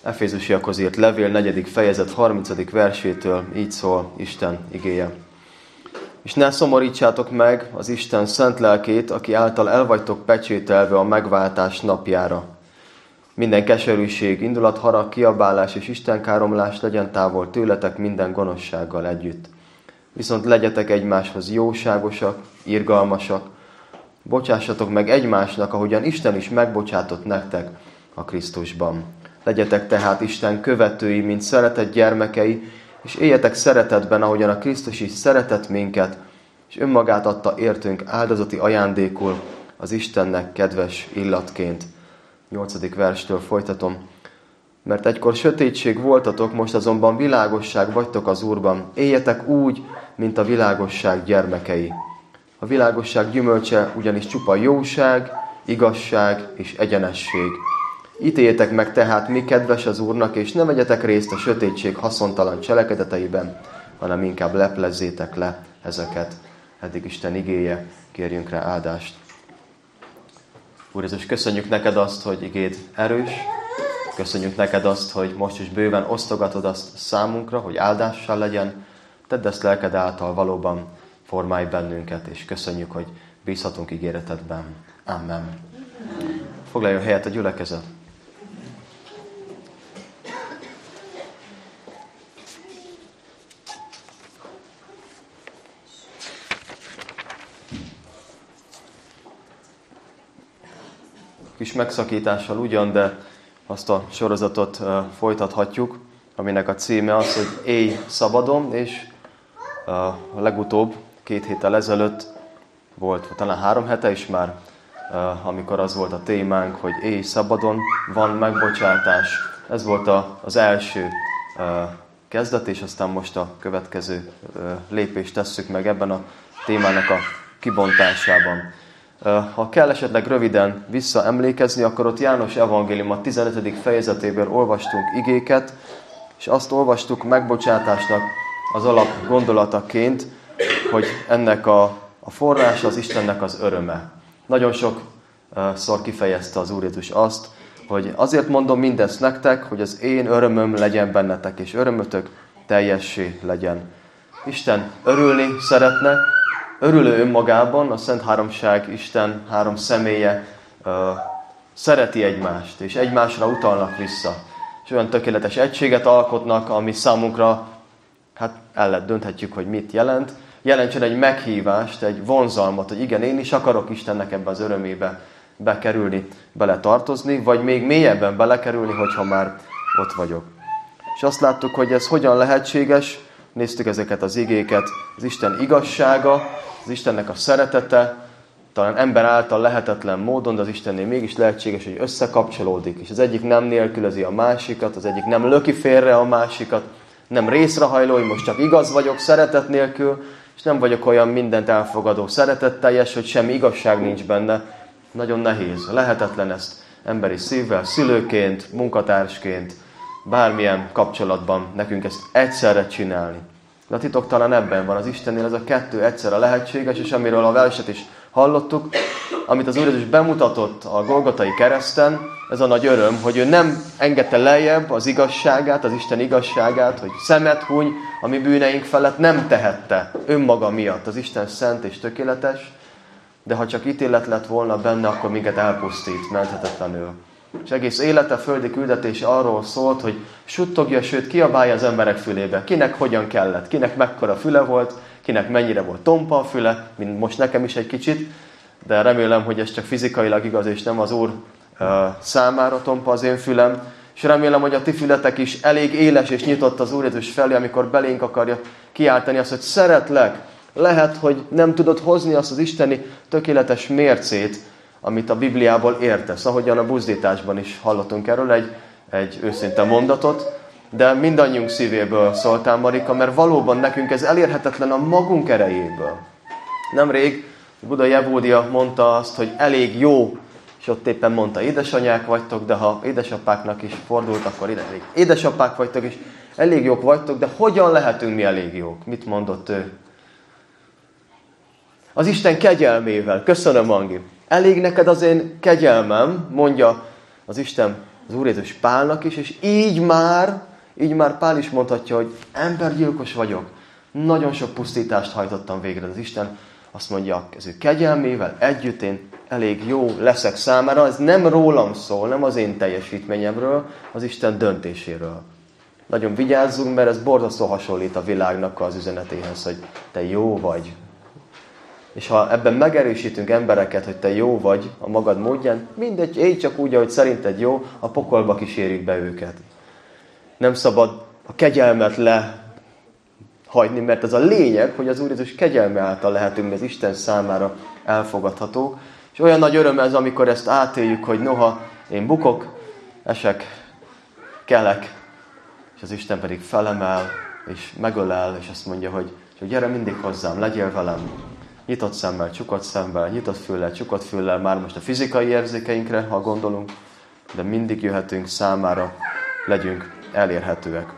Efézusiakhoz írt levél 4. fejezet 30. versétől így szól Isten igéje. És ne szomorítsátok meg az Isten szent lelkét, aki által el vagytok pecsételve a megváltás napjára. Minden keserűség, indulat, harag, kiabálás és istenkáromlás legyen távol tőletek minden gonoszsággal együtt. Viszont legyetek egymáshoz jóságosak, irgalmasak, bocsássatok meg egymásnak, ahogyan Isten is megbocsátott nektek a Krisztusban. Legyetek tehát Isten követői, mint szeretett gyermekei, és éljetek szeretetben, ahogyan a Krisztus is szeretett minket, és önmagát adta értünk áldozati ajándékul az Istennek kedves illatként. 8. verstől folytatom. Mert egykor sötétség voltatok, most azonban világosság vagytok az Úrban. Éljetek úgy, mint a világosság gyermekei. A világosság gyümölcse ugyanis csupa jóság, igazság és egyenesség. Ítéljétek meg tehát, mi kedves az Úrnak, és ne vegyetek részt a sötétség haszontalan cselekedeteiben, hanem inkább leplezzétek le ezeket. Eddig Isten igéje, kérjünk rá áldást. Úr Jézus, köszönjük neked azt, hogy igéd erős, köszönjük neked azt, hogy most is bőven osztogatod azt számunkra, hogy áldással legyen. Tedd ezt lelked által valóban, formálj bennünket, és köszönjük, hogy bízhatunk ígéretedben. Amen. Foglaljon helyet a gyülekezet. Kis megszakítással ugyan, de azt a sorozatot folytathatjuk, aminek a címe az, hogy Élj szabadon, és a legutóbb 2 héttel ezelőtt volt, talán 3 hete is már, amikor az volt a témánk, hogy Élj szabadon, van megbocsátás. Ez volt az első kezdet, és aztán most a következő lépést tesszük meg ebben a témának a kibontásában. Ha kell esetleg röviden visszaemlékezni, akkor ott János evangélium a 15. fejezetéből olvastunk igéket, és azt olvastuk megbocsátásnak az alap gondolataként, hogy ennek a forrása az Istennek az öröme. Nagyon sokszor kifejezte az Úr Jézus azt, hogy azért mondom mindezt nektek, hogy az én örömöm legyen bennetek, és örömötök teljessé legyen. Isten örülni szeretne, örülő önmagában, a Szent Háromság, Isten 3 személye szereti egymást, és egymásra utalnak vissza. És olyan tökéletes egységet alkotnak, ami számunkra, dönthetjük, hogy mit jelent. Jelentsen egy meghívást, egy vonzalmat, hogy igen, én is akarok Istennek ebbe az örömébe bekerülni, beletartozni, vagy még mélyebben belekerülni, hogyha már ott vagyok. És azt láttuk, hogy ez hogyan lehetséges, néztük ezeket az igéket, az Isten igazsága, az Istennek a szeretete, talán ember által lehetetlen módon, de az Istennél mégis lehetséges, hogy összekapcsolódik, és az egyik nem nélkülözi a másikat, az egyik nem löki félre a másikat, nem részrehajló, hogy most csak igaz vagyok szeretet nélkül, és nem vagyok olyan mindent elfogadó, szeretetteljes, hogy semmi igazság nincs benne. Nagyon nehéz, lehetetlen ezt emberi szívvel, szülőként, munkatársként, bármilyen kapcsolatban nekünk ezt egyszerre csinálni. De a titok talán ebben van, az Istennél ez a 2 egyszerre lehetséges, és amiről a verset is hallottuk, amit az Úr Jézus bemutatott a Golgotai kereszten, ez a nagy öröm, hogy ő nem engedte lejjebb az igazságát, az Isten igazságát, hogy szemet huny, a mi bűneink felett nem tehette önmaga miatt. Az Isten szent és tökéletes, de ha csak ítélet lett volna benne, akkor minket elpusztít menthetetlenül. És egész élete, földi küldetés arról szólt, hogy suttogja, sőt kiabálja az emberek fülébe. Kinek hogyan kellett, kinek mekkora füle volt, kinek mennyire volt tompa a füle, mint most nekem is egy kicsit, de remélem, hogy ez csak fizikailag igaz, és nem az Úr számára tompa az én fülem. És remélem, hogy a ti fületek is elég éles és nyitott az Úr Jézus felé, amikor belénk akarja kiáltani azt, hogy szeretlek. Lehet, hogy nem tudod hozni azt az isteni tökéletes mércét, amit a Bibliából értesz, ahogyan a buzdításban is hallottunk erről egy őszinte mondatot, de mindannyiunk szívéből szóltál, Marika, mert valóban nekünk ez elérhetetlen a magunk erejéből. Nemrég Budai Evódia mondta azt, hogy elég jó, és ott éppen mondta, édesanyák vagytok, de ha édesapáknak is fordult, akkor elég édesapák vagytok, és elég jók vagytok, de hogyan lehetünk mi elég jók? Mit mondott ő? Az Isten kegyelmével. Köszönöm, Angi. Elég neked az én kegyelmem, mondja az Isten az Úr Jézus Pálnak is, és így már Pál is mondhatja, hogy embergyilkos vagyok. Nagyon sok pusztítást hajtottam végre. Az Isten azt mondja, az ő kegyelmével együtt én elég jó leszek számára. Ez nem rólam szól, nem az én teljesítményemről, az Isten döntéséről. Nagyon vigyázzunk, mert ez borzasztó hasonlít a világnak az üzenetéhez, hogy te jó vagy. És ha ebben megerősítünk embereket, hogy te jó vagy a magad módján, mindegy, élj csak úgy, ahogy szerinted jó, a pokolba kísérik be őket. Nem szabad a kegyelmet lehagyni, mert ez a lényeg, hogy az Úr Jézus kegyelme által lehetünk az Isten számára elfogadhatók. És olyan nagy öröm ez, amikor ezt átéljük, hogy noha én bukok, esek, kelek, és az Isten pedig felemel, és megölel, és azt mondja, hogy gyere mindig hozzám, legyél velem. Nyitott szemmel, csukott szemmel, nyitott füllel, csukott füllel, már most a fizikai érzékeinkre, ha gondolunk, de mindig jöhetünk számára, legyünk elérhetőek.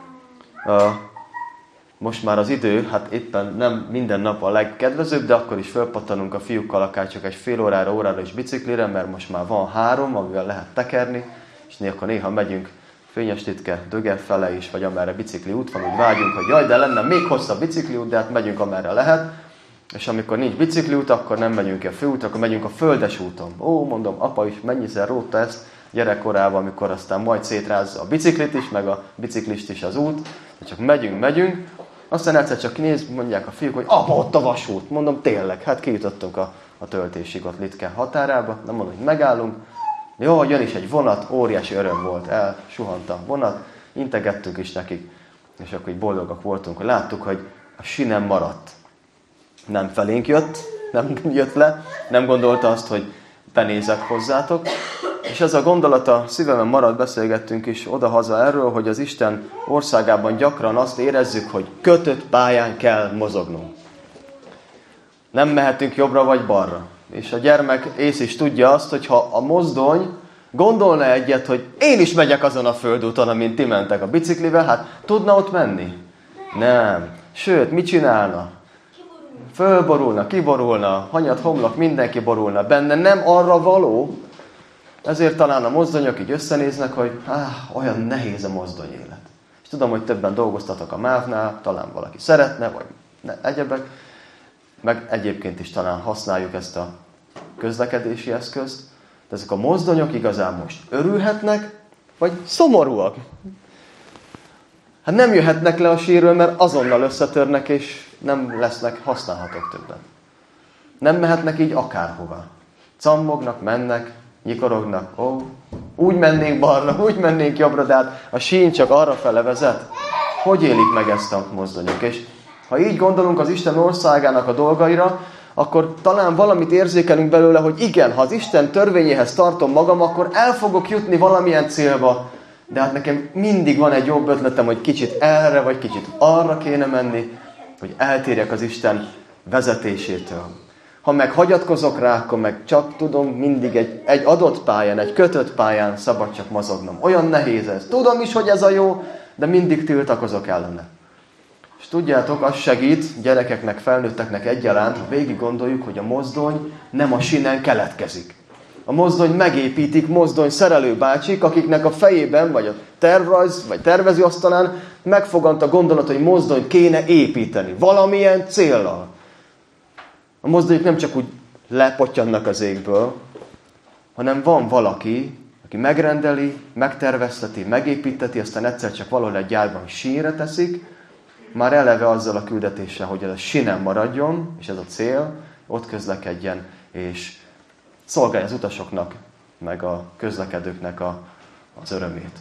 Most már az idő, hát éppen nem minden nap a legkedvezőbb, de akkor is fölpattanunk a fiúkkal akár csak egy fél órára is biciklire, mert most már van 3, amivel lehet tekerni, és akkor néha megyünk Fényestitke, Döge fele is, vagy amerre bicikli út van, úgy vágyunk, hogy jaj, de lenne még hosszabb bicikli út, de hát megyünk amerre lehet. És amikor nincs bicikliút, akkor nem megyünk ki a főútra, akkor megyünk a földes úton. Ó, mondom, apa is mennyiszer rótta ezt gyerekkorában, amikor aztán majd szétrázza a biciklit is, meg a biciklist is az út. De csak megyünk. Aztán egyszer csak mondják a fiúk, hogy apa, ott a vasút. Mondom, tényleg, hát kijutottunk a töltésig ott Litke határába. Nem mondom, hogy megállunk. Jó, jön is egy vonat, óriási öröm volt, elsuhant a vonat. Integettünk is nekik, és akkor így boldogak voltunk, hogy láttuk, hogy a sinem maradt. Nem felénk jött, nem jött le, nem gondolta azt, hogy benézek hozzátok. És ez a gondolat a szívemen maradt, beszélgettünk is oda-haza erről, hogy az Isten országában gyakran azt érezzük, hogy kötött pályán kell mozognunk. Nem mehetünk jobbra vagy balra. És a gyermek ész is tudja azt, hogy ha a mozdony gondolna egyet, hogy én is megyek azon a földúton, amint ti mentek a biciklivel, hát tudna ott menni? Nem. Sőt, mit csinálna? Fölborulna, kiborulna, hanyat, homlok, mindenki borulna benne, nem arra való. Ezért talán a mozdonyok így összenéznek, hogy olyan nehéz a mozdony élet. És tudom, hogy többen dolgoztatok a MÁV-nál, talán valaki szeretne, vagy egyebek, meg egyébként is talán használjuk ezt a közlekedési eszközt, de ezek a mozdonyok igazán most örülhetnek, vagy szomorúak. Hát nem jöhetnek le a sírről, mert azonnal összetörnek, és nem lesznek használhatók többen. Nem mehetnek így akárhova. Cammognak, mennek, nyikorognak. Úgy mennénk balra, úgy mennénk jobbra, de hát a sín csak arra fele vezet. Hogy élik meg ezt a mozdonyok? És ha így gondolunk az Isten országának a dolgaira, akkor talán valamit érzékelünk belőle, hogy igen, ha az Isten törvényéhez tartom magam, akkor el fogok jutni valamilyen célba. De hát nekem mindig van egy jobb ötletem, hogy kicsit erre, vagy kicsit arra kéne menni, hogy eltérjek az Isten vezetésétől. Ha meg hagyatkozok rá, akkor meg csak tudom mindig egy adott pályán, egy kötött pályán szabad csak mozognom. Olyan nehéz ez. Tudom is, hogy ez a jó, de mindig tiltakozok ellene. És tudjátok, az segít gyerekeknek, felnőtteknek egyaránt, ha végig gondoljuk, hogy a mozdony nem a sínen keletkezik. A mozdony megépítik mozdony szerelő bácsik, akiknek a fejében, vagy a tervrajz, vagy tervezőasztalán megfogant a gondolat, hogy mozdony kéne építeni. Valamilyen céllal. A mozdonyok nem csak úgy lepottyannak az égből, hanem van valaki, aki megrendeli, megtervezteti, megépíteti, aztán egyszer csak valahol egy gyárban sínre teszik, már eleve azzal a küldetéssel, hogy ez a sínen maradjon, és ez a cél, ott közlekedjen, és szolgálja az utasoknak, meg a közlekedőknek az örömét.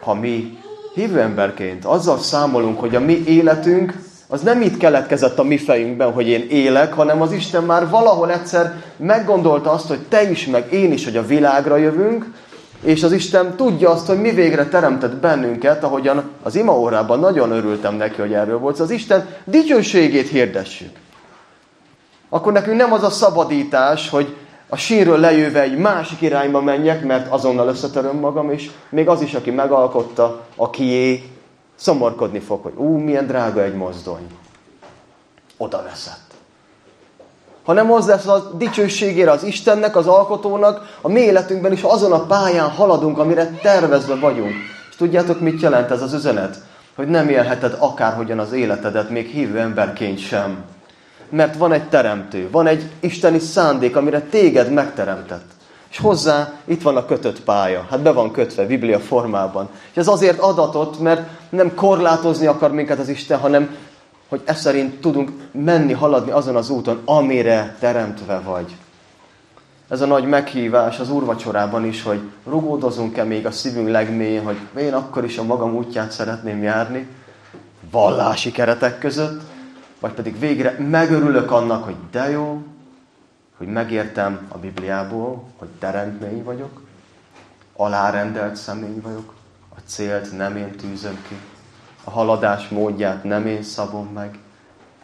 Ha mi hívő emberként azzal számolunk, hogy a mi életünk, az nem itt keletkezett a mi fejünkben, hogy én élek, hanem az Isten már valahol egyszer meggondolta azt, hogy te is, meg én is, hogy a világra jövünk, és az Isten tudja azt, hogy mi végre teremtett bennünket, ahogyan az imaórában nagyon örültem neki, hogy erről volt. Az Isten dicsőségét hirdessük. Akkor nekünk nem az a szabadítás, hogy a sínről lejöve egy másik irányba menjek, mert azonnal összetöröm magam, és még az is, aki megalkotta, akié, szomorkodni fog, hogy milyen drága egy mozdony. Oda veszett. hanem az lesz a dicsőségére az Istennek, az Alkotónak, a mi életünkben is azon a pályán haladunk, amire tervezve vagyunk. És tudjátok, mit jelent ez az üzenet? Hogy nem élheted akárhogyan az életedet, még hívő emberként sem. Mert van egy teremtő, van egy isteni szándék, amire téged megteremtett. És hozzá itt van a kötött pálya. Hát be van kötve Biblia formában. És ez azért adatot, mert nem korlátozni akar minket az Isten, hanem hogy ez szerint tudunk menni, haladni azon az úton, amire teremtve vagy. Ez a nagy meghívás az úrvacsorában is, hogy rugódozunk-e még a szívünk legmélyén, hogy én akkor is a magam útját szeretném járni, vallási keretek között, vagy pedig végre megörülök annak, hogy de jó, hogy megértem a Bibliából, hogy teremtmény vagyok, alárendelt személy vagyok, a célt nem én tűzöm ki, a haladás módját nem én szabom meg,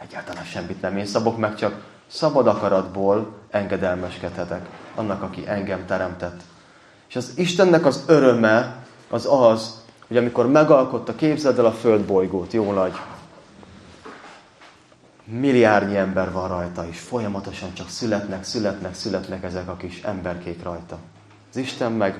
egyáltalán semmit nem én szabok meg, csak szabad akaratból engedelmeskedhetek annak, aki engem teremtett. És az Istennek az öröme az az, hogy amikor megalkotta, képzeld el a földbolygót, jó nagy, milliárdnyi ember van rajta, és folyamatosan csak születnek ezek a kis emberkék rajta. Az Isten meg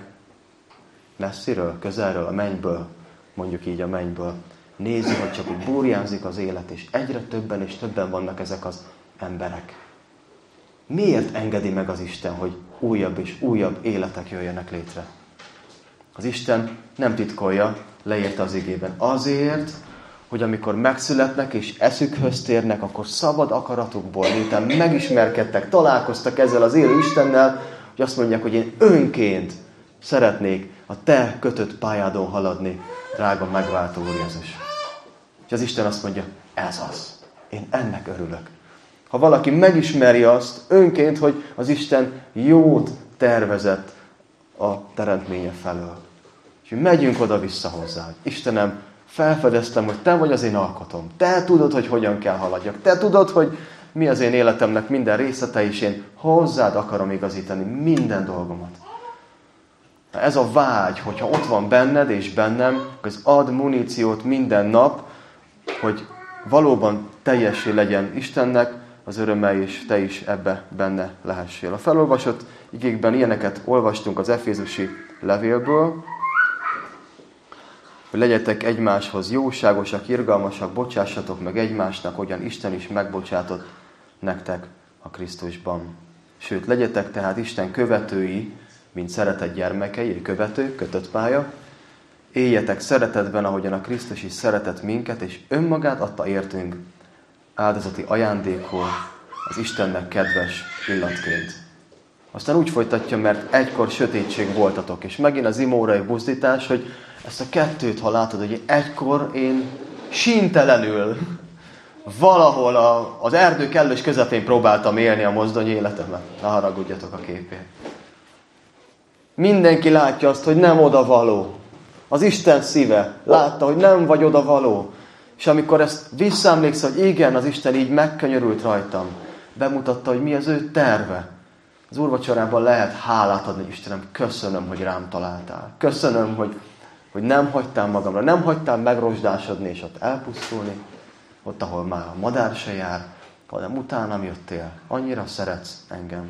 messziről, közelről, a mennyből, mondjuk így a mennyből, nézi, hogy csak úgy burjánzik az élet, és egyre többen és többen vannak ezek az emberek. Miért engedi meg az Isten, hogy újabb és újabb életek jöjjenek létre? Az Isten nem titkolja, leírta az igében. Azért, hogy amikor megszületnek és eszükhöz térnek, akkor szabad akaratukból, miután megismerkedtek, találkoztak ezzel az élő Istennel, hogy azt mondják, hogy én önként szeretnék a te kötött pályádon haladni, drága megváltó Úr Jézus. És az Isten azt mondja, ez az. Én ennek örülök. Ha valaki megismeri azt önként, hogy az Isten jót tervezett a teremtménye felől. És megyünk oda-vissza hozzá, hogy Istenem, felfedeztem, hogy te vagy az én alkotom. Te tudod, hogy hogyan kell haladjak. Te tudod, hogy mi az én életemnek minden részlete, és én hozzád akarom igazítani minden dolgomat. Ez a vágy, hogyha ott van benned és bennem, az ad muníciót minden nap, hogy valóban teljessé legyen Istennek az öröme, és te is ebbe benne lehessél. A felolvasott igékben ilyeneket olvastunk az Efézusi levélből, hogy legyetek egymáshoz jóságosak, irgalmasak, bocsássatok meg egymásnak, hogyan Isten is megbocsátott nektek a Krisztusban. Sőt, legyetek tehát Isten követői, mint szeretett gyermekei, követő, kötött pálya. Éljetek szeretetben, ahogyan a Krisztus is szeretett minket, és önmagát adta értünk áldozati ajándékul, az Istennek kedves illatként. Aztán úgy folytatja, mert egykor sötétség voltatok, és megint az imórai buzdítás, hogy ezt a kettőt, ha látod, hogy egykor én síntelenül valahol az erdő kellős közepén próbáltam élni a mozdony életemet. Ne haragudjatok a képért. Mindenki látja azt, hogy nem odavaló. Az Isten szíve látta, hogy nem vagy odavaló. És amikor ezt visszaemléksz, hogy igen, az Isten így megkönyörült rajtam, bemutatta, hogy mi az ő terve. Az úrvacsorában lehet hálát adni, Istenem, köszönöm, hogy rám találtál. Köszönöm, hogy nem hagytál magamra, nem hagytál megrosdásodni és ott elpusztulni, ott, ahol már a madár se jár, hanem utánam jöttél. Annyira szeretsz engem.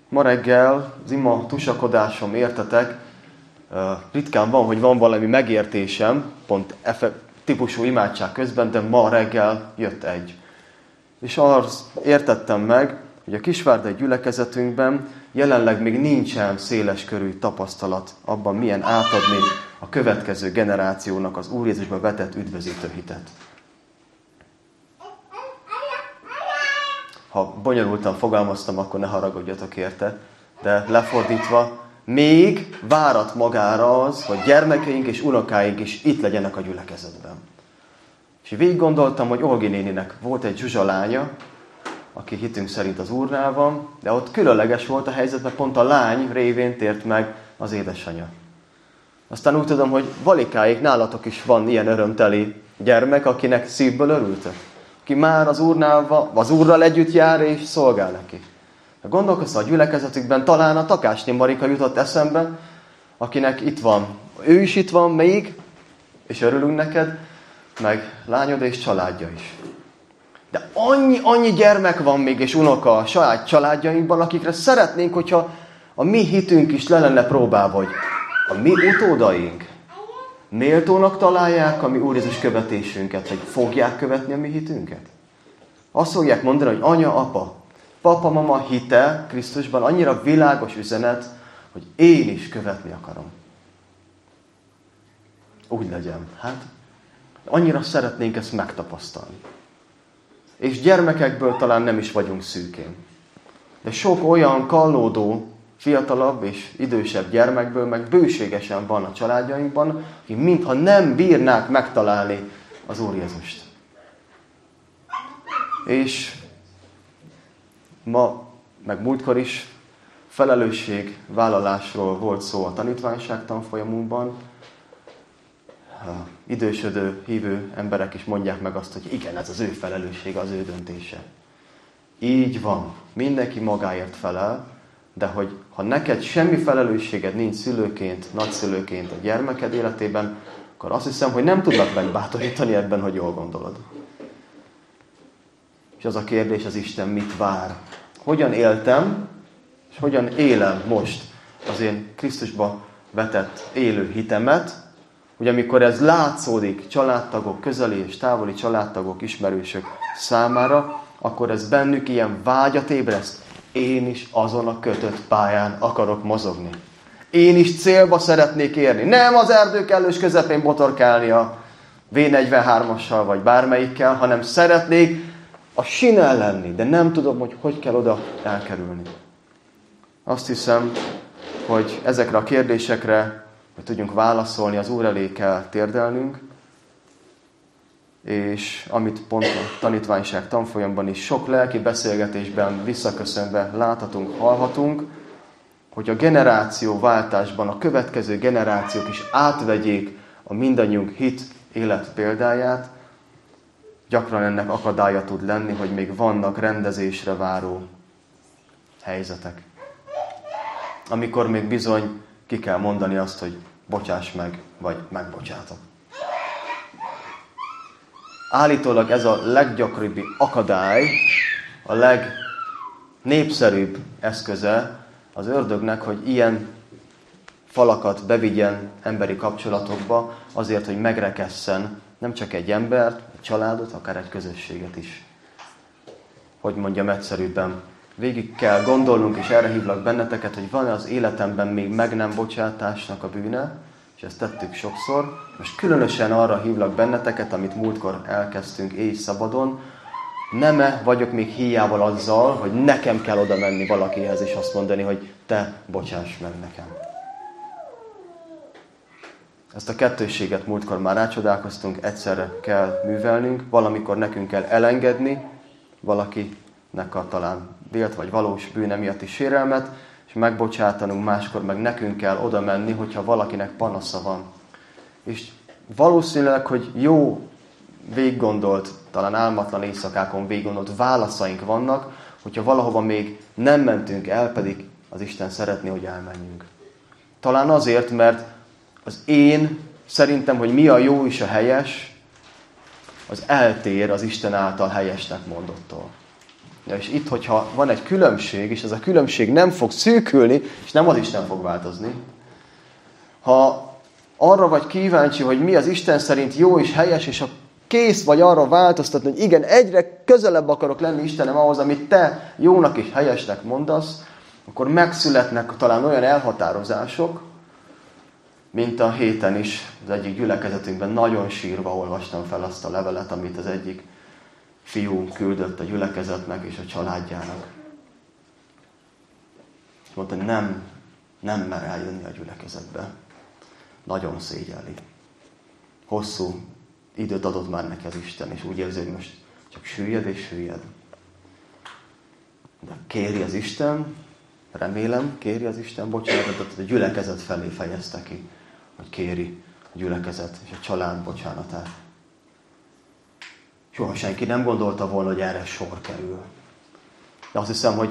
Ma reggel az ima tusakodásom, értetek, ritkán van, hogy van valami megértésem, pont típusú imádság közben, de ma reggel jött egy. És azt értettem meg, hogy a kisvárdai gyülekezetünkben jelenleg még nincsen széleskörű tapasztalat abban, milyen átadni a következő generációnak az Úr Jézusba vetett üdvözítő hitet. Ha bonyolultan fogalmaztam, akkor ne haragudjatok érte, de lefordítva, még várat magára az, hogy gyermekeink és unokáink is itt legyenek a gyülekezetben. És végig gondoltam, hogy Olgi néninek volt egy Zsuzsa lánya, aki hitünk szerint az Úrnál van, de ott különleges volt a helyzet, mert pont a lány révén tért meg az édesanyja. Aztán úgy tudom, hogy Valikáig nálatok is van ilyen örömteli gyermek, akinek szívből örültek. Aki már az Úrnál van, az Úrral együtt jár és szolgál neki. Gondolkoztam a gyülekezetükben, talán a Takásné Marika jutott eszembe, akinek itt van. Ő is itt van még, és örülünk neked, meg lányod és családja is. De annyi gyermek van még, és unoka a saját családjainkban, akikre szeretnénk, hogyha a mi hitünk is le lenne próbálva, hogy a mi utódaink méltónak találják a mi Úr Jézus követésünket, vagy fogják követni a mi hitünket. Azt fogják mondani, hogy anya, apa, papa, mama hite Krisztusban annyira világos üzenet, hogy én is követni akarom. Úgy legyen. Hát, annyira szeretnénk ezt megtapasztalni. És gyermekekből talán nem is vagyunk szűkén. De sok olyan kallódó, fiatalabb és idősebb gyermekből meg bőségesen van a családjainkban, akik mintha nem bírnák megtalálni az Úr Jézust. És ma, meg múltkor is felelősségvállalásról volt szó a tanítványság tanfolyamunkban. Idősödő, hívő emberek is mondják meg azt, hogy igen, ez az ő felelőssége, az ő döntése. Így van. Mindenki magáért felel, de hogy ha neked semmi felelősséged nincs szülőként, nagyszülőként a gyermeked életében, akkor azt hiszem, hogy nem tudnak megbátorítani ebben, hogy jól gondolod. És az a kérdés, az Isten mit vár? Hogyan éltem, és hogyan élem most az én Krisztusba vetett élő hitemet, hogy amikor ez látszódik családtagok, közeli és távoli családtagok, ismerősök számára, akkor ez bennük ilyen vágyat ébreszt. Én is azon a kötött pályán akarok mozogni. Én is célba szeretnék érni. Nem az erdő kellős közepén botorkálni a V43-assal vagy bármelyikkel, hanem szeretnék a sinen lenni, de nem tudom, hogy kell oda elkerülni. Azt hiszem, hogy ezekre a kérdésekre, hogy tudjunk válaszolni, az Úr elé kell térdelnünk, és amit pont a tanítványság tanfolyamban is sok lelki beszélgetésben visszaköszönve láthatunk, hallhatunk, hogy a generációváltásban a következő generációk is átvegyék a mindannyiunk hit élet példáját, gyakran ennek akadálya tud lenni, hogy még vannak rendezésre váró helyzetek. Amikor még bizony ki kell mondani azt, hogy bocsáss meg, vagy megbocsátok. Állítólag ez a leggyakoribb akadály, a legnépszerűbb eszköze az ördögnek, hogy ilyen falakat bevigyen emberi kapcsolatokba, azért, hogy megrekesszen nem csak egy embert, egy családot, akár egy közösséget is. Hogy mondjam egyszerűbben, végig kell gondolnunk, és erre hívlak benneteket, hogy van-e az életemben még meg nem bocsátásnak a bűne, és ezt tettük sokszor. Most különösen arra hívlak benneteket, amit múltkor elkezdtünk éj szabadon, nem-e vagyok még híjával azzal, hogy nekem kell oda menni valakihez, és azt mondani, hogy te bocsáss meg nekem. Ezt a kettősséget múltkor már rácsodálkoztunk, egyszerre kell művelnünk, valamikor nekünk kell elengedni valakinek a talán vélt vagy valós bűne miatti sérelmet, és megbocsátanunk, máskor meg nekünk kell oda menni, hogyha valakinek panasza van. És valószínűleg, hogy jó végiggondolt, talán álmatlan éjszakákon végiggondolt válaszaink vannak, hogyha valahova még nem mentünk el, pedig az Isten szeretné, hogy elmenjünk. Talán azért, mert az én szerintem, hogy mi a jó és a helyes, az eltér az Isten által helyesnek mondottól. Ja, és itt, hogyha van egy különbség, és ez a különbség nem fog szűkülni, és nem az Isten fog változni, ha arra vagy kíváncsi, hogy mi az Isten szerint jó és helyes, és ha kész vagy arra változtatni, hogy igen, egyre közelebb akarok lenni Istenem ahhoz, amit te jónak és helyesnek mondasz, akkor megszületnek talán olyan elhatározások, mint a héten is az egyik gyülekezetünkben nagyon sírva olvastam fel azt a levelet, amit az egyik fiú küldött a gyülekezetnek és a családjának. És mondta, hogy nem mer eljönni a gyülekezetbe. Nagyon szégyelli. Hosszú időt adott már neki az Isten, és úgy érzi, hogy most csak süllyed és süllyed. De kéri az Isten, remélem, kéri az Isten bocsánatot, a gyülekezet felé fejezte ki, hogy kéri a gyülekezet és a család bocsánatát. Soha senki nem gondolta volna, hogy erre sor kerül. De azt hiszem, hogy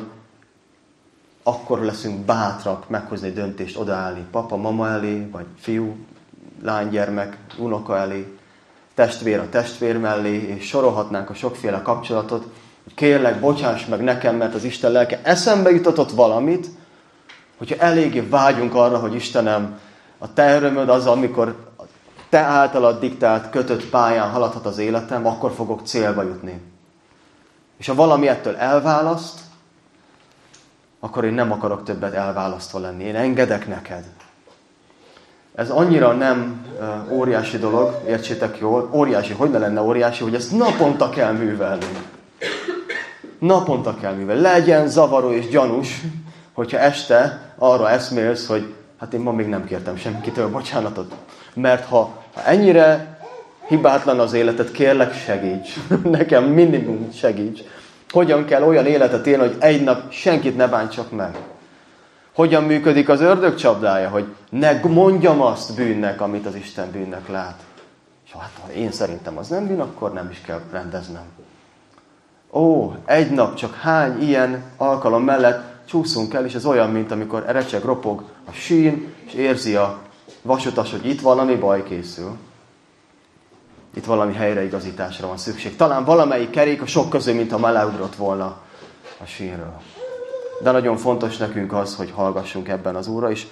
akkor leszünk bátrak meghozni egy döntést, odaállni papa, mama elé, vagy fiú, lánygyermek, unoka elé, testvér a testvér mellé, és sorolhatnánk a sokféle kapcsolatot, hogy kérlek, bocsáss meg nekem, mert az Isten lelke eszembe jutatott valamit, hogyha eléggé vágyunk arra, hogy Istenem, a te örömöd az, amikor te általad diktált, kötött pályán haladhat az életem, akkor fogok célba jutni. És ha valami ettől elválaszt, akkor én nem akarok többet elválasztva lenni. Én engedek neked. Ez annyira nem óriási dolog, értsétek jól, óriási, hogy ne lenne óriási, hogy ezt naponta kell művelni. Naponta kell művelni. Legyen zavaró és gyanús, hogyha este arra eszmélsz, hogy hát én ma még nem kértem senkitől bocsánatot. Mert ha ennyire hibátlan az életed, kérlek segíts. Nekem minimum segíts. Hogyan kell olyan életet élni, hogy egy nap senkit ne bántsak meg? Hogyan működik az ördög csapdája, hogy ne mondjam azt bűnnek, amit az Isten bűnnek lát. És hát ha én szerintem az nem bűn, akkor nem is kell rendeznem. Ó, egy nap csak hány ilyen alkalom mellett csúszunk el, és ez olyan, mint amikor erecseg, ropog a sín, és érzi a vasutas, hogy itt valami baj készül. Itt valami helyreigazításra van szükség. Talán valamelyik kerék a sok közül, mintha már leugrott volna a sínről. De nagyon fontos nekünk az, hogy hallgassunk ebben az Úrra is.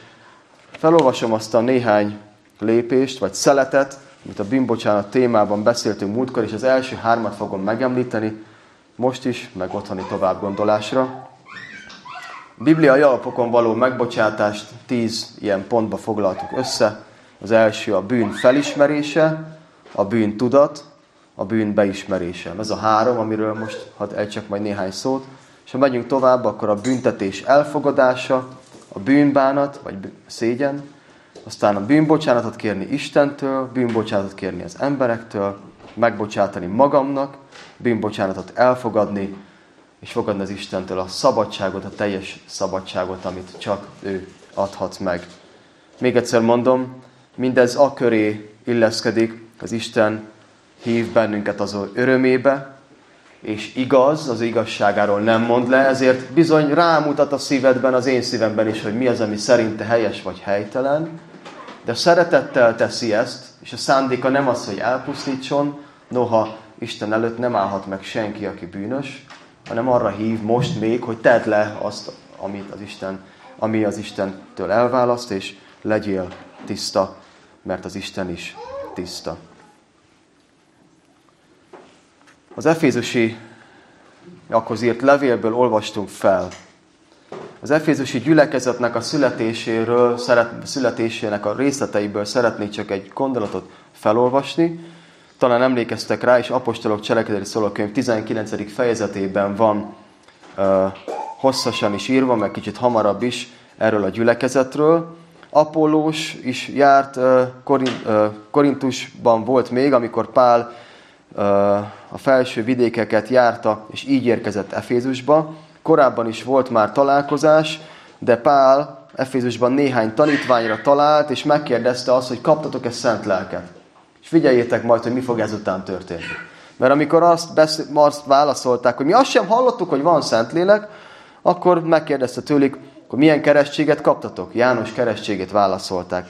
Felolvasom azt a néhány lépést, vagy szeletet, amit a bűnbocsánat témában beszéltünk múltkor, és az első 3 fogom megemlíteni, most is, meg otthoni továbbgondolásra. Bibliai alapokon való megbocsátást 10 ilyen pontba foglaltuk össze. Az első a bűn felismerése, a bűn tudat, a bűn beismerése. Ez a 3, amiről most hadd ejtsek majd néhány szót. És ha megyünk tovább, akkor a büntetés elfogadása, a bűnbánat, vagy szégyen, aztán a bűnbocsánatot kérni Istentől, bűnbocsánatot kérni az emberektől, megbocsátani magamnak, bűnbocsánatot elfogadni, és fogadni az Istentől a szabadságot, a teljes szabadságot, amit csak ő adhat meg. Még egyszer mondom, mindez a köré illeszkedik, az Isten hív bennünket az ő örömébe, és igaz, az igazságáról nem mond le, ezért bizony rámutat a szívedben, az én szívemben is, hogy mi az, ami szerinte helyes vagy helytelen, de szeretettel teszi ezt, és a szándéka nem az, hogy elpusztítson, noha Isten előtt nem állhat meg senki, aki bűnös, hanem arra hív most még, hogy tedd le azt, ami az Istentől elválaszt, és legyél tiszta, mert az Isten is tiszta. Az efézusi akkor írt levélből olvastunk fel. Az efézusi gyülekezetnek a születésének a részleteiből szeretnék csak egy gondolatot felolvasni. Talán emlékeztek rá, és Apostolok Cselekedeti Szólókönyv 19. fejezetében van hosszasan is írva, meg kicsit hamarabb is erről a gyülekezetről. Apollós is járt, Korintusban volt még, amikor Pál a felső vidékeket járta, és így érkezett Efézusba. Korábban is volt már találkozás, de Pál Efézusban néhány tanítványra talált, és megkérdezte azt, hogy kaptatok-e szent lelket. És figyeljétek majd, hogy mi fog ezután történni. Mert amikor azt válaszolták, hogy mi azt sem hallottuk, hogy van Szentlélek, akkor megkérdezte tőlük, hogy milyen keresztséget kaptatok. János keresztségét válaszolták.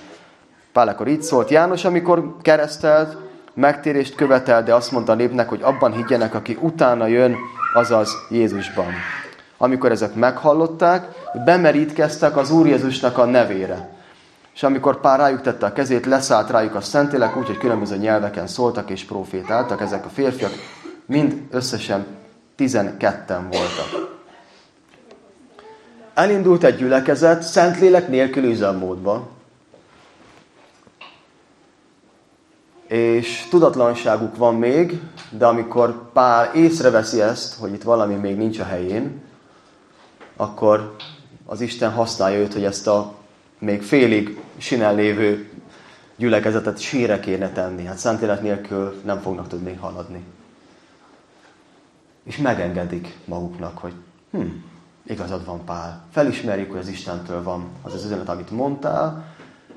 Pál akkor így szólt: János, amikor keresztelt, megtérést követel, de azt mondta a népnek, hogy abban higgyenek, aki utána jön, azaz Jézusban. Amikor ezek meghallották, bemerítkeztek az Úr Jézusnak a nevére. És amikor Pál rájuk tette a kezét, leszállt rájuk a Szentlélek, úgy, hogy különböző nyelveken szóltak és profétáltak. Ezek a férfiak mind összesen 12-en voltak. Elindult egy gyülekezet Szentlélek nélkül üzemmódba. És tudatlanságuk van még, de amikor Pál észreveszi ezt, hogy itt valami még nincs a helyén, akkor az Isten használja őt, hogy ezt a még félig sinen lévő gyülekezetet sírre kéne tenni. Hát Szentlélek nélkül nem fognak tudni haladni. És megengedik maguknak, hogy igazad van, Pál. Felismerjük, hogy az Istentől van az az üzenet, amit mondtál,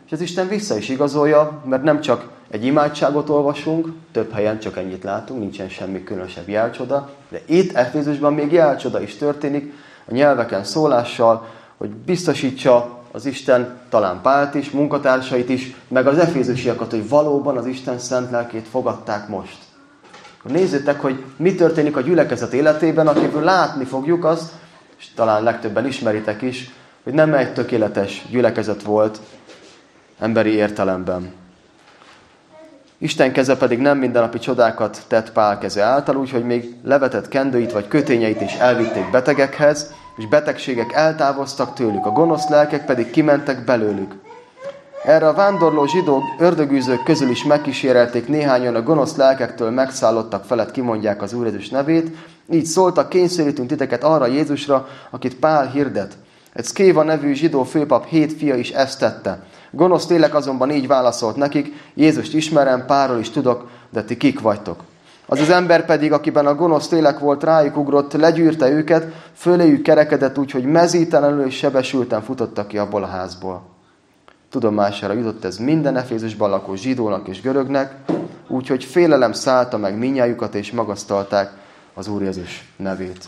és az Isten vissza is igazolja, mert nem csak egy imádságot olvasunk, több helyen csak ennyit látunk, nincsen semmi különösebb jelcsoda, de itt Efézusban még jelcsoda is történik, a nyelveken szólással, hogy biztosítsa az Isten, talán Pált is, munkatársait is, meg az efézusiakat, hogy valóban az Isten szent lelkét fogadták most. Nézzétek, hogy mi történik a gyülekezet életében, akiből látni fogjuk azt, és talán legtöbben ismeritek is, hogy nem egy tökéletes gyülekezet volt emberi értelemben. Isten keze pedig nem mindennapi csodákat tett Pál keze által, úgyhogy még levetett kendőit vagy kötényeit is elvitték betegekhez, és betegségek eltávoztak tőlük, a gonosz lelkek pedig kimentek belőlük. Erre a vándorló zsidó ördögűzők közül is megkísérelték néhányan a gonosz lelkektől megszállottak felett kimondják az Úr Jézus nevét, így szóltak, kényszerítünk titeket arra Jézusra, akit Pál hirdet. Egy Szkéva nevű zsidó főpap 7 fia is ezt tette. Gonosz lélek azonban így válaszolt nekik, Jézust ismerem, Pálról is tudok, de ti kik vagytok. Az az ember pedig, akiben a gonosz lélek volt, rájuk ugrott, legyűrte őket, föléjük kerekedett úgy, hogy mezítelenül és sebesülten futottak ki abból a házból. Tudomására jutott ez minden Efézusban lakó zsidónak és görögnek, úgyhogy félelem szállta meg mindnyájukat, és magasztalták az Úr Jézus nevét.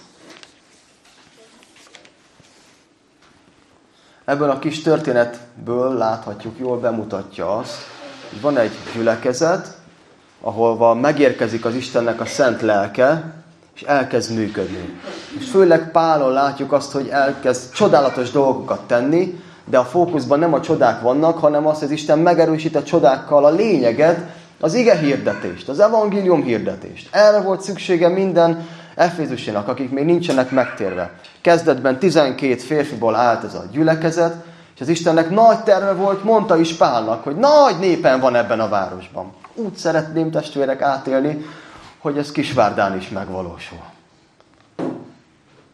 Ebből a kis történetből láthatjuk, jól bemutatja azt, hogy van egy gyülekezet, ahol megérkezik az Istennek a szent lelke, és elkezd működni. És főleg Pálon látjuk azt, hogy elkezd csodálatos dolgokat tenni, de a fókuszban nem a csodák vannak, hanem az, hogy az Isten megerősít a csodákkal a lényeget, az ige hirdetést, az evangélium hirdetést. Erre volt szüksége minden efézusinak, akik még nincsenek megtérve. Kezdetben 12 férfiból állt ez a gyülekezet, és az Istennek nagy terve volt, mondta is Pálnak, hogy nagy népen van ebben a városban. Úgy szeretném, testvérek, átélni, hogy ez Kisvárdán is megvalósul.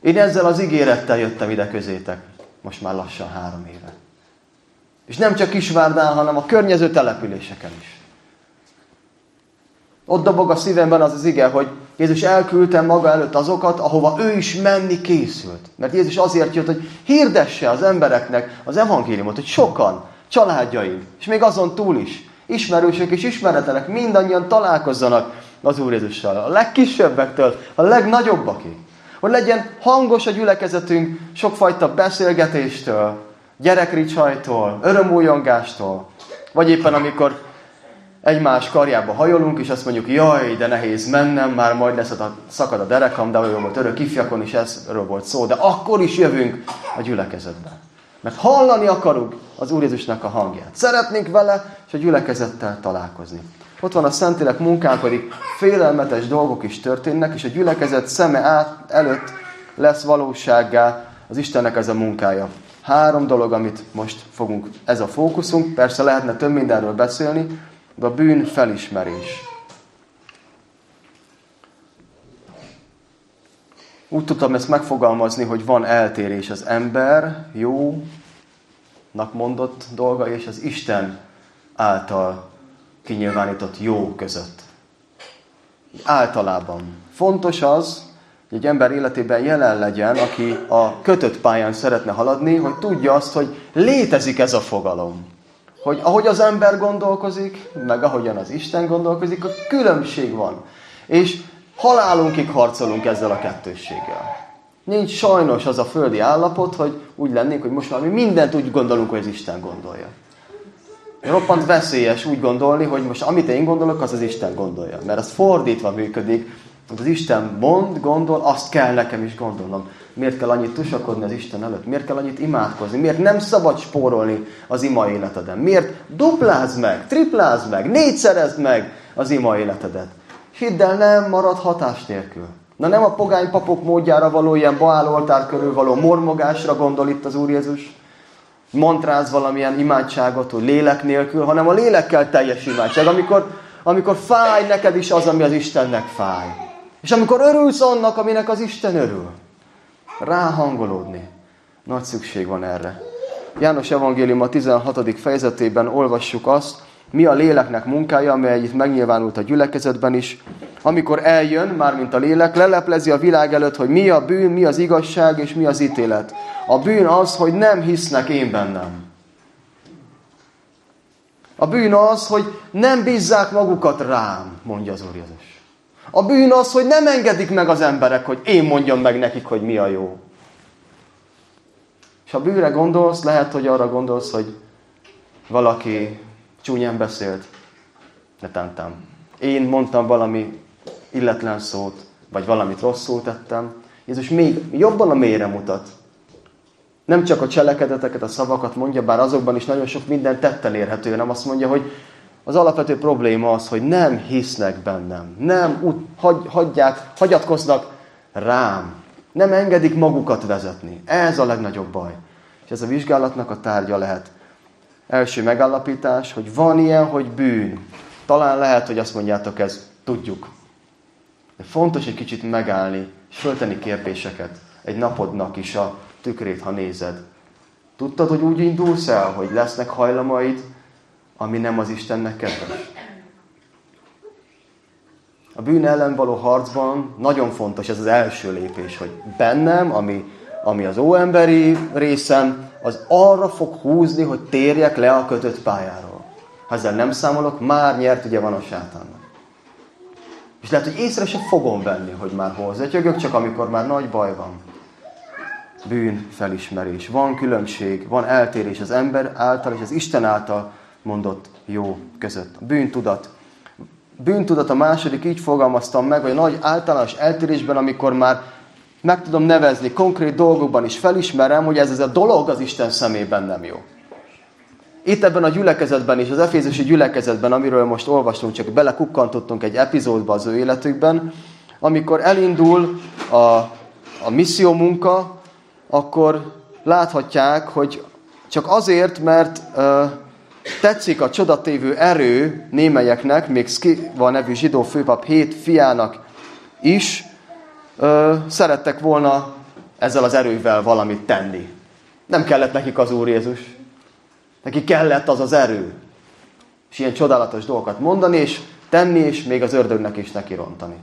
Én ezzel az ígérettel jöttem ide közétek, most már lassan 3 éve. És nem csak Kisvárdán, hanem a környező településeken is. Ott dobog a szívemben az ige, hogy Jézus elküldte maga előtt azokat, ahova ő is menni készült. Mert Jézus azért jött, hogy hirdesse az embereknek az evangéliumot, hogy sokan, családjaink, és még azon túl is, ismerősök és ismeretlenek mindannyian találkozzanak az Úr Jézussal. A legkisebbektől a legnagyobbakig. Hogy legyen hangos a gyülekezetünk sokfajta beszélgetéstől, gyerekricsajtól, örömújongástól, vagy éppen amikor egymás karjába hajolunk, és azt mondjuk, jaj, de nehéz mennem, már majd lesz szakad a derekam, de olyan volt örök ifjakon is erről volt szó, de akkor is jövünk a gyülekezetbe. Mert hallani akarunk az Úr Jézusnak a hangját. Szeretnénk vele, és a gyülekezettel találkozni. Ott van a Szentlélek munkán, pedig félelmetes dolgok is történnek, és a gyülekezet szeme előtt lesz valósággá az Istennek ez a munkája. 3 dolog, amit most fogunk, ez a fókuszunk, persze lehetne több mindenről beszélni, de a bűn felismerés. Úgy tudtam ezt megfogalmazni, hogy van eltérés az ember jónak mondott dolga és az Isten által kinyilvánított jó között. Általában. Fontos az, hogy egy ember életében jelen legyen, aki a kötött pályán szeretne haladni, hogy tudja azt, hogy létezik ez a fogalom. Hogy ahogy az ember gondolkozik, meg ahogyan az Isten gondolkozik, a különbség van. És halálunkig harcolunk ezzel a kettősséggel. Nincs sajnos az a földi állapot, hogy úgy lennénk, hogy most már mi mindent úgy gondolunk, hogy az Isten gondolja. Roppant veszélyes úgy gondolni, hogy most amit én gondolok, az Isten gondolja. Mert az fordítva működik, hogy az Isten mond, gondol, azt kell nekem is gondolnom. Miért kell annyit tusakodni az Isten előtt? Miért kell annyit imádkozni? Miért nem szabad spórolni az ima életeden? Miért duplázd meg, triplázd meg, 4-szerezd meg az ima életedet? Hidd el, nem marad hatás nélkül. Na nem a pogány papok módjára való ilyen Baál oltár körül való mormogásra gondol itt az Úr Jézus? Mantráz valamilyen imádságot, hogy lélek nélkül, hanem a lélekkel teljes imádság. Amikor fáj neked is az, ami az Istennek fáj. És amikor örülsz annak, aminek az Isten örül. Ráhangolódni. Nagy szükség van erre. János evangélium a 16. fejezetében olvassuk azt, mi a léleknek munkája, amely itt megnyilvánult a gyülekezetben is. Amikor eljön, mármint a lélek, leleplezi a világ előtt, hogy mi a bűn, mi az igazság és mi az ítélet. A bűn az, hogy nem hisznek én bennem. A bűn az, hogy nem bízzák magukat rám, mondja az Úr Jézus. A bűn az, hogy nem engedik meg az emberek, hogy én mondjam meg nekik, hogy mi a jó. És ha bűnre gondolsz, lehet, hogy arra gondolsz, hogy valaki csúnyán beszélt, de tentem. Én mondtam valami illetlen szót, vagy valamit rosszul tettem. Jézus még jobban a mélyre mutat. Nem csak a cselekedeteket, a szavakat mondja, bár azokban is nagyon sok minden tetten érhető, hanem azt mondja, hogy az alapvető probléma az, hogy nem hisznek bennem. Nem hagyatkoznak rám. Nem engedik magukat vezetni. Ez a legnagyobb baj. És ez a vizsgálatnak a tárgya lehet. Első megállapítás, hogy van ilyen, hogy bűn. Talán lehet, hogy azt mondjátok, ez tudjuk. De fontos egy kicsit megállni, és föltenni kérdéseket. Egy napodnak is a tükrét, ha nézed. Tudtad, hogy úgy indulsz el, hogy lesznek hajlamaid, ami nem az Istennek kedves? A bűn ellen való harcban nagyon fontos ez az első lépés, hogy bennem, ami az óemberi részem, az arra fog húzni, hogy térjek le a kötött pályáról. Ha ezzel nem számolok, már nyert ugye van a sátánnak. És lehet, hogy észre sem fogom venni, hogy már hol zötyögök, csak amikor már nagy baj van. Bűn felismerés. Van különbség, van eltérés az ember által és az Isten által mondott jó között. A bűntudat. Bűntudat a második, így fogalmaztam meg, hogy a nagy általános eltérésben, amikor már meg tudom nevezni, konkrét dolgokban is felismerem, hogy ez a dolog az Isten szemében nem jó. Itt ebben a gyülekezetben is, az efézusi gyülekezetben, amiről most olvastunk, csak belekukkantottunk egy epizódba az ő életükben, amikor elindul a misszió munka, akkor láthatják, hogy csak azért, mert tetszik a csodatévő erő némelyeknek, még Szkiva nevű zsidó főpap 7 fiának is, szerettek volna ezzel az erővel valamit tenni. Nem kellett nekik az Úr Jézus. Neki kellett az az erő. És ilyen csodálatos dolgokat mondani, és tenni, és még az ördögnek is neki rontani.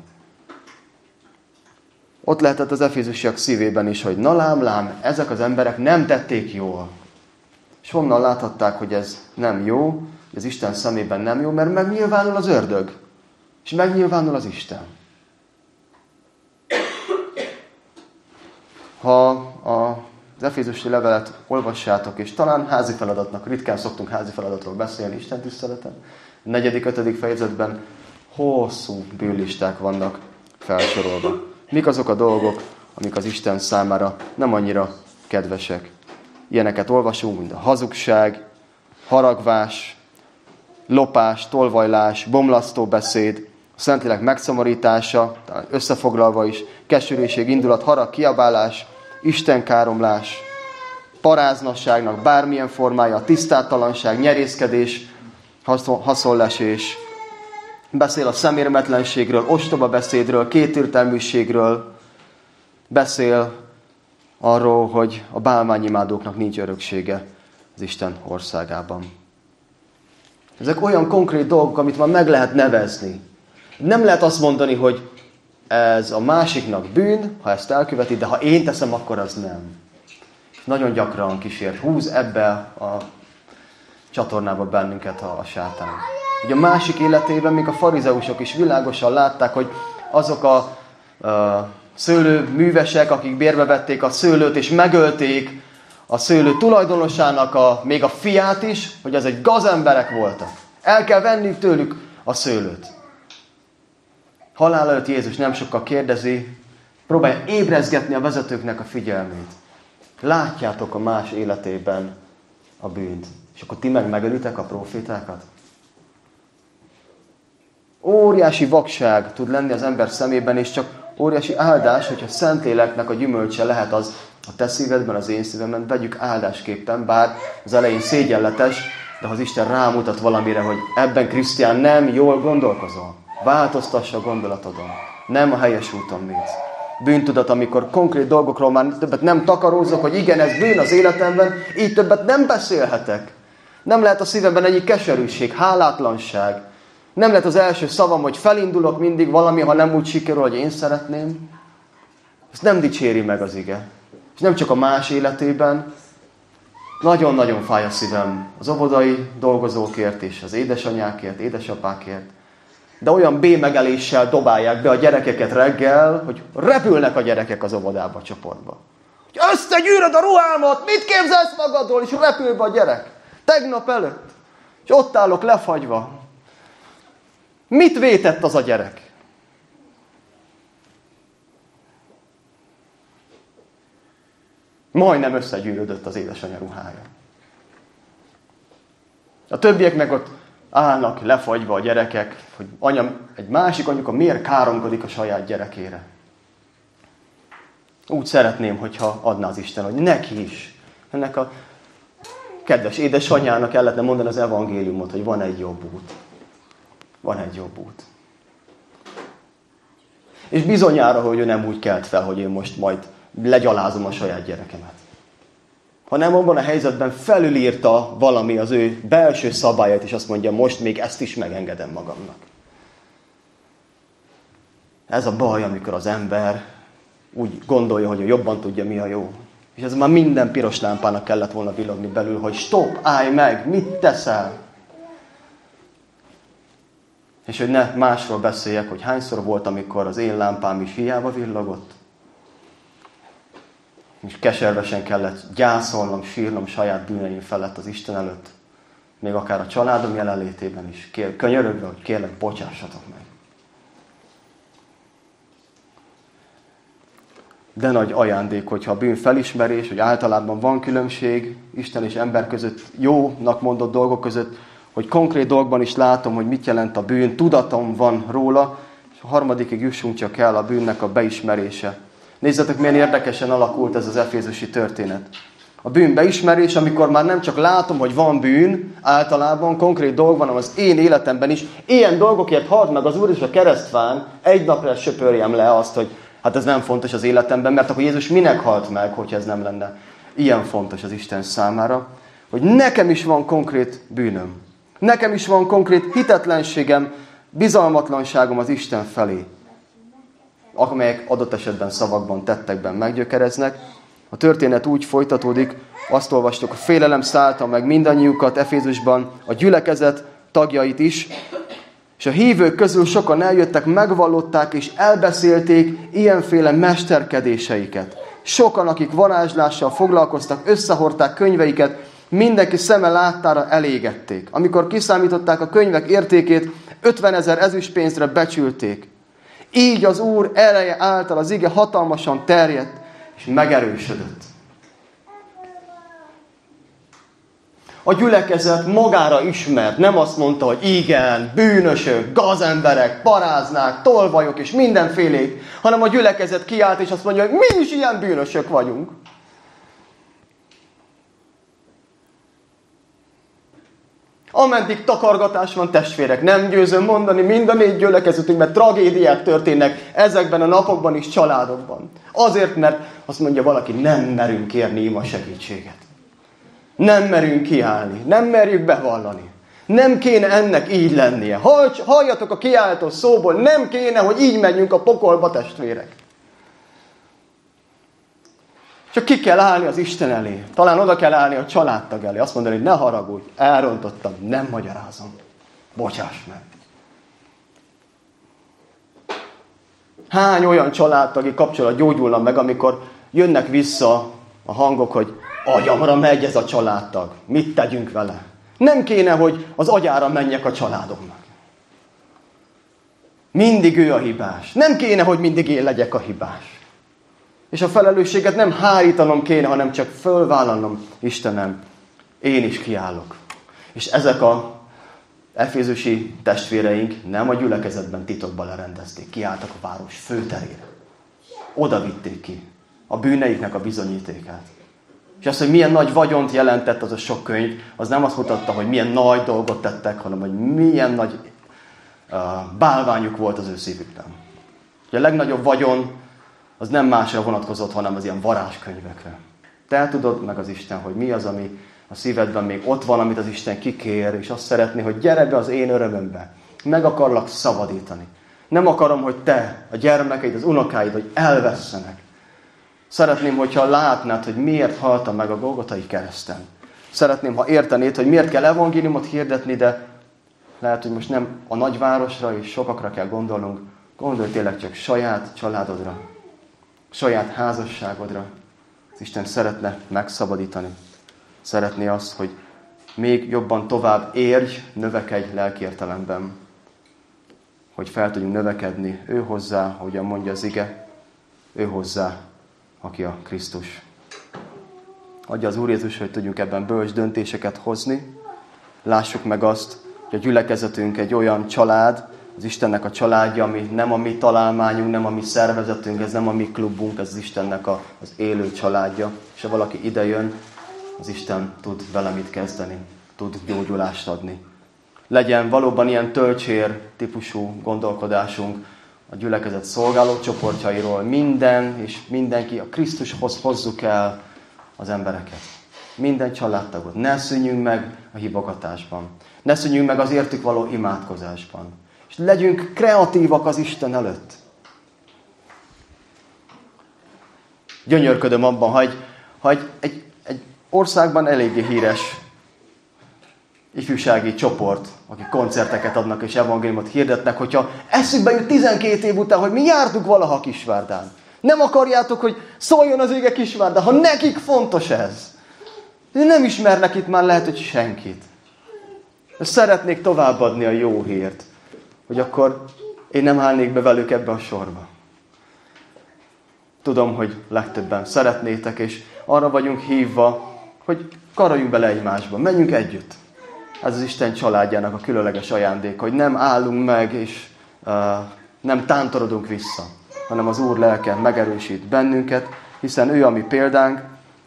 Ott lehetett az efézusiak szívében is, hogy na lám, ezek az emberek nem tették jól. És honnan láthatták, hogy ez nem jó, hogy az Isten szemében nem jó, mert megnyilvánul az ördög. És megnyilvánul az Isten. Ha az efézusi levelet olvassátok, és talán házi feladatnak, ritkán szoktunk házi feladatról beszélni Isten tiszteleten, a 4.-5. fejezetben hosszú bűnlisták vannak felsorolva. Mik azok a dolgok, amik az Isten számára nem annyira kedvesek? Ilyeneket olvasunk, mint a hazugság, haragvás, lopás, tolvajlás, bomlasztó beszéd, a Szentlélek megszomorítása, összefoglalva is, keserűség, indulat, harag, kiabálás, istenkáromlás, paráznasságnak bármilyen formája, tisztátalanság, nyerészkedés, haszonlesés, beszél a szemérmetlenségről, ostoba beszédről, kétértelműségről, beszél arról, hogy a bálványimádóknak nincs öröksége az Isten országában. Ezek olyan konkrét dolgok, amit már meg lehet nevezni. Nem lehet azt mondani, hogy ez a másiknak bűn, ha ezt elköveti, de ha én teszem, akkor az nem. Nagyon gyakran kísért, húz ebbe a csatornába bennünket a sátán. Ugye a másik életében még a farizeusok is világosan látták, hogy azok a szőlőművesek, akik bérbe vették a szőlőt és megölték a szőlő tulajdonosának még a fiát is, hogy az egy gazemberek voltak. El kell venni tőlük a szőlőt. Halál előtt Jézus nem sokkal kérdezi, próbálja ébrezgetni a vezetőknek a figyelmét. Látjátok a más életében a bűnt. És akkor ti megölitek a profétákat? Óriási vakság tud lenni az ember szemében, és csak óriási áldás, hogyha Szentléleknek a gyümölcse lehet az a te szívedben, az én szívemben, vegyük áldásképpen, bár az elején szégyenletes, de ha az Isten rámutat valamire, hogy ebben Krisztián nem jól gondolkozol, változtassa a gondolatodon, nem a helyes úton mész. Bűntudat, amikor konkrét dolgokról már többet nem takarózok, hogy igen, ez bűn az életemben, így többet nem beszélhetek. Nem lehet a szívemben egyik keserűség, hálátlanság. Nem lehet az első szavam, hogy felindulok mindig valami, ha nem úgy sikerül, hogy én szeretném. Ezt nem dicséri meg az ige. És nem csak a más életében. Nagyon-nagyon fáj a szívem az óvodai dolgozókért és az édesanyákért, édesapákért. De olyan bémegeléssel dobálják be a gyerekeket reggel, hogy repülnek a gyerekek az óvodába, a csoportba. Összegyűröd a ruhámat, mit képzelsz magadról? És repül be a gyerek. Tegnap előtt. És ott állok lefagyva. Mit vétett az a gyerek? Majdnem összegyűrödött az édesanyja ruhája. A többiek meg ott állnak lefagyva a gyerekek, hogy egy másik anyuka miért káromkodik a saját gyerekére. Úgy szeretném, hogyha adná az Isten, hogy neki is, ennek a kedves édesanyjának el lehetne mondani az evangéliumot, hogy van egy jobb út. Van egy jobb út. És bizonyára, hogy ő nem úgy kelt fel, hogy én most majd legyalázom a saját gyerekemet. Hanem abban a helyzetben felülírta valami az ő belső szabályát, és azt mondja, most még ezt is megengedem magamnak. Ez a baj, amikor az ember úgy gondolja, hogy ő jobban tudja, mi a jó. És ez már minden piros lámpának kellett volna villogni belül, hogy stop, állj meg, mit teszel? És hogy ne másról beszéljek, hogy hányszor volt, amikor az én lámpám is hiába villogott. És keservesen kellett gyászolnom, sírnom saját bűneim felett az Isten előtt. Még akár a családom jelenlétében is. Könyörögve, hogy kérlek, bocsássatok meg. De nagy ajándék, hogyha a bűn felismerés, hogy általában van különbség Isten és ember között, jónak mondott dolgok között, hogy konkrét dolgokban is látom, hogy mit jelent a bűn, tudatom van róla, és a harmadikig jussunk csak el a bűnnek a beismerése. Nézzetek, milyen érdekesen alakult ez az efézusi történet. A bűn beismerés, amikor már nem csak látom, hogy van bűn, általában konkrét dolg van, hanem az én életemben is. Ilyen dolgokért halt meg az Úr is a keresztfán, egy napra söpörjem le azt, hogy hát ez nem fontos az életemben, mert akkor Jézus minek halt meg, hogyha ez nem lenne ilyen fontos az Isten számára, hogy nekem is van konkrét bűnöm. Nekem is van konkrét hitetlenségem, bizalmatlanságom az Isten felé, amelyek adott esetben szavakban, tettekben meggyökereznek. A történet úgy folytatódik, azt olvastuk, a félelem szállta meg mindannyiukat Efézusban, a gyülekezet tagjait is, és a hívők közül sokan eljöttek, megvallották és elbeszélték ilyenféle mesterkedéseiket. Sokan, akik varázslással foglalkoztak, összehordták könyveiket, mindenki szeme láttára elégették. Amikor kiszámították a könyvek értékét, 50 000 ezüstpénzre becsülték. Így az Úr ereje által az ige hatalmasan terjedt, és megerősödött. A gyülekezet magára ismert, nem azt mondta, hogy igen, bűnösök, gazemberek, paráznák, tolvajok és mindenfélék, hanem a gyülekezet kiállt, és azt mondja, hogy mi is ilyen bűnösök vagyunk. Ameddig takargatás van, testvérek, nem győzöm mondani, mind a 4 gyülekezetünkben tragédiák történnek ezekben a napokban is családokban. Azért, mert azt mondja valaki, nem merünk kérni ima segítséget. Nem merünk kiállni, nem merjük bevallani. Nem kéne ennek így lennie. Halljatok a kiáltó szóból, nem kéne, hogy így menjünk a pokolba, testvérek. Csak ki kell állni az Isten elé. Talán oda kell állni a családtag elé. Azt mondani, hogy ne haragudj, elrontottam, nem magyarázom. Bocsáss meg. Hány olyan családtagi kapcsolat gyógyulna meg, amikor jönnek vissza a hangok, hogy agyamra megy ez a családtag. Mit tegyünk vele? Nem kéne, hogy az agyára menjek a családomnak. Mindig ő a hibás. Nem kéne, hogy mindig én legyek a hibás. És a felelősséget nem hárítanom kéne, hanem csak fölvállalnom, Istenem, én is kiállok. És ezek a efézusi testvéreink nem a gyülekezetben titokban lerendezték, kiálltak a város főterére. Oda vitték ki a bűneiknek a bizonyítékát. És azt, hogy milyen nagy vagyont jelentett az a sok könyv, az nem azt mutatta, hogy milyen nagy dolgot tettek, hanem hogy milyen nagy bálványuk volt az ő szívükben. A legnagyobb vagyon az nem másra vonatkozott, hanem az ilyen varázskönyvekre. Te tudod meg az Isten, hogy mi az, ami a szívedben még ott van, amit az Isten kikér, és azt szeretné, hogy gyere be az én örömömbe. Meg akarlak szabadítani. Nem akarom, hogy te, a gyermekeid, az unokáid, hogy elvesszenek. Szeretném, hogyha látnád, hogy miért haltam meg a Golgotai kereszten. Szeretném, ha értenéd, hogy miért kell evangéliumot hirdetni, de lehet, hogy most nem a nagyvárosra és sokakra kell gondolnunk. Gondolj tényleg csak saját családodra, saját házasságodra, Az Isten szeretne megszabadítani. Szeretné azt, hogy még jobban tovább érj, növekedj lelki értelemben. Hogy fel tudjunk növekedni ő hozzá, ahogyan mondja az ige, ő hozzá, aki a Krisztus. Adja az Úr Jézus, hogy tudjunk ebben bölcs döntéseket hozni. Lássuk meg azt, hogy a gyülekezetünk egy olyan család, az Istennek a családja, ami nem a mi találmányunk, nem a mi szervezetünk, ez nem a mi klubunk, ez az Istennek az élő családja. És ha valaki ide jön, az Isten tud vele mit kezdeni, tud gyógyulást adni. Legyen valóban ilyen tölcsér típusú gondolkodásunk a gyülekezet szolgáló csoportjairól. Minden és mindenki a Krisztushoz hozzuk el az embereket. Minden családtagot. Ne szűnjünk meg a hívogatásban. Ne szűnjünk meg az értük való imádkozásban. És legyünk kreatívak az Isten előtt. Gyönyörködöm abban, hogy egy országban eléggé híres ifjúsági csoport, akik koncerteket adnak és evangéliumot hirdetnek, hogyha eszükbe jut 12 év után, hogy mi jártunk valaha Kisvárdán. Nem akarjátok, hogy szóljon az ége Kisvárdán, ha nekik fontos ez. Nem ismernek itt már lehet, hogy senkit. De szeretnék továbbadni a jó hírt, hogy akkor én nem állnék be velük ebbe a sorba. Tudom, hogy legtöbben szeretnétek, és arra vagyunk hívva, hogy karaljunk bele egymásba, menjünk együtt. Ez az Isten családjának a különleges ajándéka, hogy nem állunk meg, és nem tántorodunk vissza, hanem az Úr lelke megerősít bennünket, hiszen ő a mi példánk,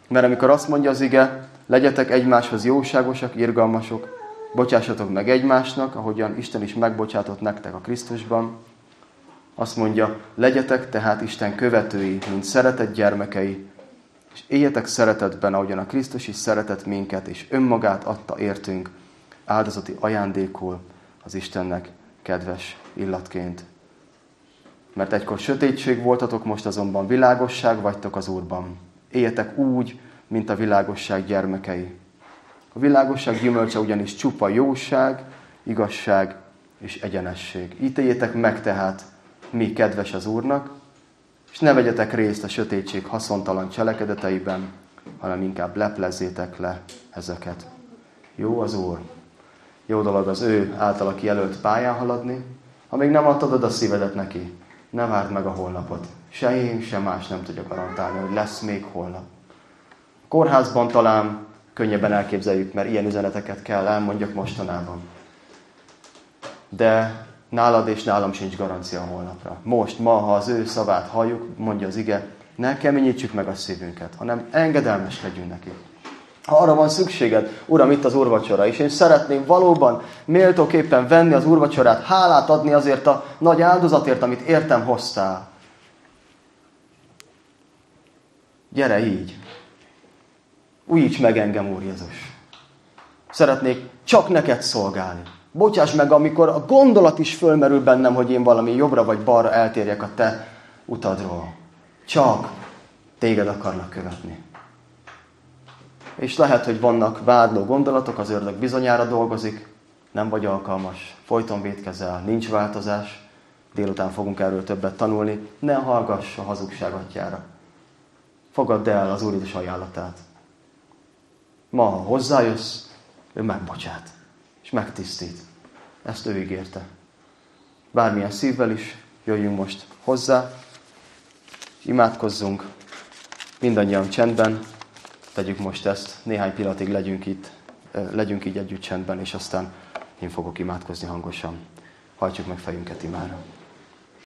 mert amikor azt mondja az ige, legyetek egymáshoz jóságosak, irgalmasok, bocsássatok meg egymásnak, ahogyan Isten is megbocsátott nektek a Krisztusban. Azt mondja, legyetek tehát Isten követői, mint szeretett gyermekei, és éljetek szeretetben, ahogyan a Krisztus is szeretett minket, és önmagát adta értünk, áldozati ajándékul az Istennek kedves illatként. Mert egykor sötétség voltatok, most azonban világosság vagytok az Úrban. Éljetek úgy, mint a világosság gyermekei. A világosság gyümölcse ugyanis csupa jóság, igazság és egyenesség. Ítéljétek meg tehát, mi kedves az Úrnak, és ne vegyetek részt a sötétség haszontalan cselekedeteiben, hanem inkább leplezzétek le ezeket. Jó az Úr. Jó dolog az ő általa kijelölt pályán haladni. Ha még nem adtad oda a szívedet neki, ne várd meg a holnapot. Se én, se más nem tudja garantálni, hogy lesz még holnap. A kórházban talán könnyebben elképzeljük, mert ilyen üzeneteket kell elmondjak mostanában. De nálad és nálam sincs garancia a holnapra. Most, ma, ha az ő szavát halljuk, mondja az ige, ne keményítsük meg a szívünket, hanem engedelmes legyünk neki. Ha arra van szükséged, Uram, itt az úrvacsora, és én szeretném valóban méltóképpen venni az úrvacsorát, hálát adni azért a nagy áldozatért, amit értem hoztál. Gyere így! Újíts meg engem, Úr Jézus! Szeretnék csak neked szolgálni. Bocsáss meg, amikor a gondolat is fölmerül bennem, hogy én valami jobbra vagy balra eltérjek a te utadról. Csak téged akarnak követni. És lehet, hogy vannak vádló gondolatok, az ördög bizonyára dolgozik, nem vagy alkalmas, folyton vétkezel, nincs változás, délután fogunk erről többet tanulni, ne hallgass a hazugság atyjára. Fogadd el az Úr Jézus ajánlatát. Ma, ha hozzájössz, ő megbocsát, és megtisztít. Ezt ő ígérte. Bármilyen szívvel is jöjjünk most hozzá, imádkozzunk, mindannyian csendben, tegyük most ezt, néhány pillanatig legyünk így együtt csendben, és aztán én fogok imádkozni hangosan. Hajtsuk meg fejünket imára.